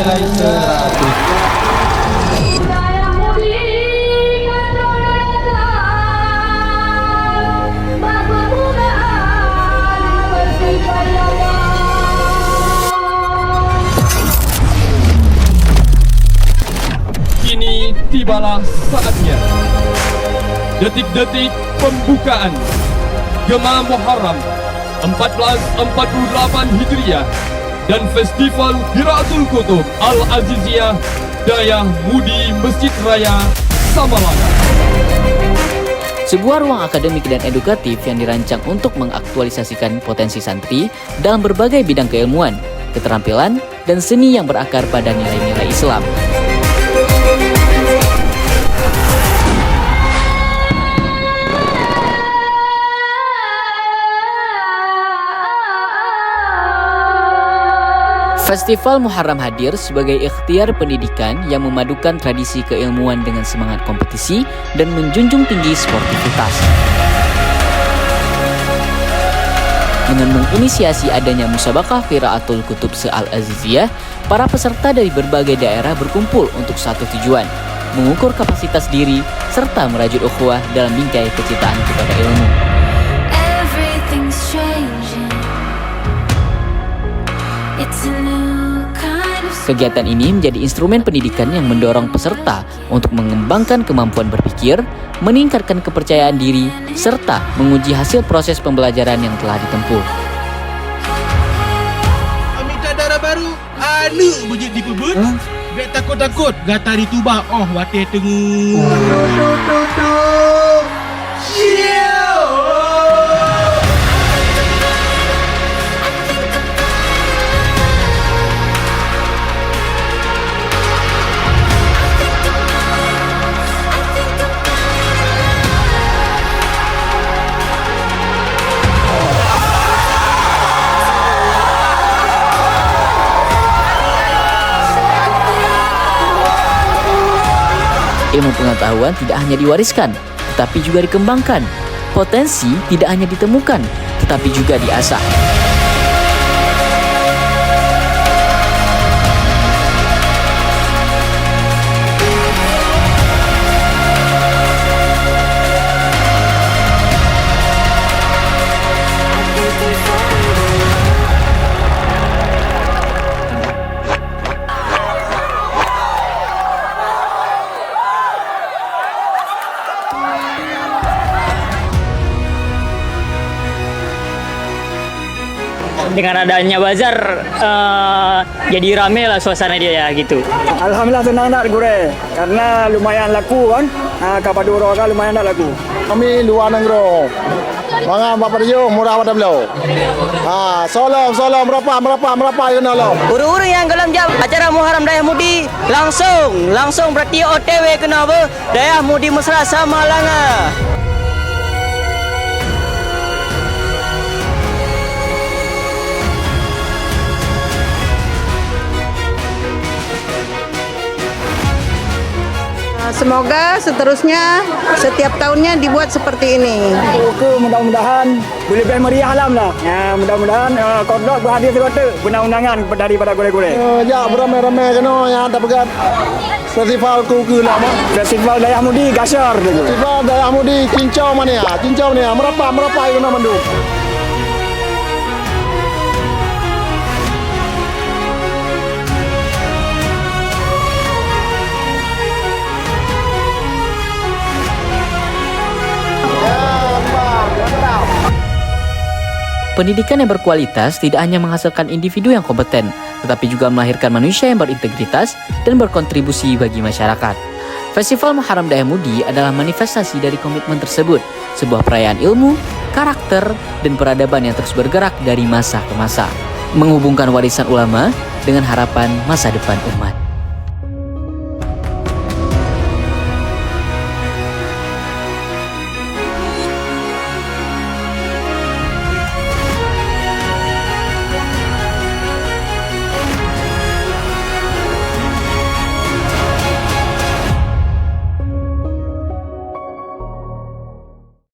nilai 100. Kini tibalah saatnya. Detik-detik pembukaan Gema Muharram 1448 Hijriah dan Festival Qiraatul Kutub Al-Aziziyah Dayah Mudi Masjid Raya Samalang. Sebuah ruang akademik dan edukatif yang dirancang untuk mengaktualisasikan potensi santri dalam berbagai bidang keilmuan, keterampilan, dan seni yang berakar pada nilai-nilai Islam. Festival Muharram hadir sebagai ikhtiar pendidikan yang memadukan tradisi keilmuan dengan semangat kompetisi dan menjunjung tinggi sportivitas. Dengan menginisiasi adanya musabaqah Qiraatul Kutub Al-Aziziyah, para peserta dari berbagai daerah berkumpul untuk satu tujuan, mengukur kapasitas diri serta merajut ukhuwah dalam bingkai kecintaan kepada ilmu. Kegiatan ini menjadi instrumen pendidikan yang mendorong peserta untuk mengembangkan kemampuan berpikir, meningkatkan kepercayaan diri, serta menguji hasil proses pembelajaran yang telah ditempuh. Minta darah baru, bujit di kebun. Biar takut-takut, gatal di tubah. Oh, watir tengah. Ilmu pengetahuan tidak hanya diwariskan, tetapi juga dikembangkan. Potensi tidak hanya ditemukan, tetapi juga diasah. Dengan adanya bazar jadi rame lah suasana dia ya gitu. Alhamdulillah senang nak gure karena lumayan laku kan. Kapadura kan lumayan nak laku. Kami luar negeri. Mga Bapak Rio murah pada beliau. Salam berapa you know lo. Uru-uru yang dalam jam acara Muharram Dayah Mudi langsung berarti OTW kena apa? Dayah Mudi Mesra Samalang. Semoga seterusnya setiap tahunnya dibuat seperti ini. Oke, mudah-mudahan boleh lebih meriah lah. Ya, mudah-mudahan kodok berhadir sekota benang-benangan daripada gule-gule. Ya, beramai-ramai kena yang ada pegat. Festival kuku lama. Festival Dayah Mudi Gasyar. Festival Dayah Mudi Cincau mana ya? Cincau ni ya. Merapa you know mandu. Pendidikan yang berkualitas tidak hanya menghasilkan individu yang kompeten, tetapi juga melahirkan manusia yang berintegritas dan berkontribusi bagi masyarakat. Festival Muharram Dayah Mudi adalah manifestasi dari komitmen tersebut, sebuah perayaan ilmu, karakter, dan peradaban yang terus bergerak dari masa ke masa, menghubungkan warisan ulama dengan harapan masa depan umat.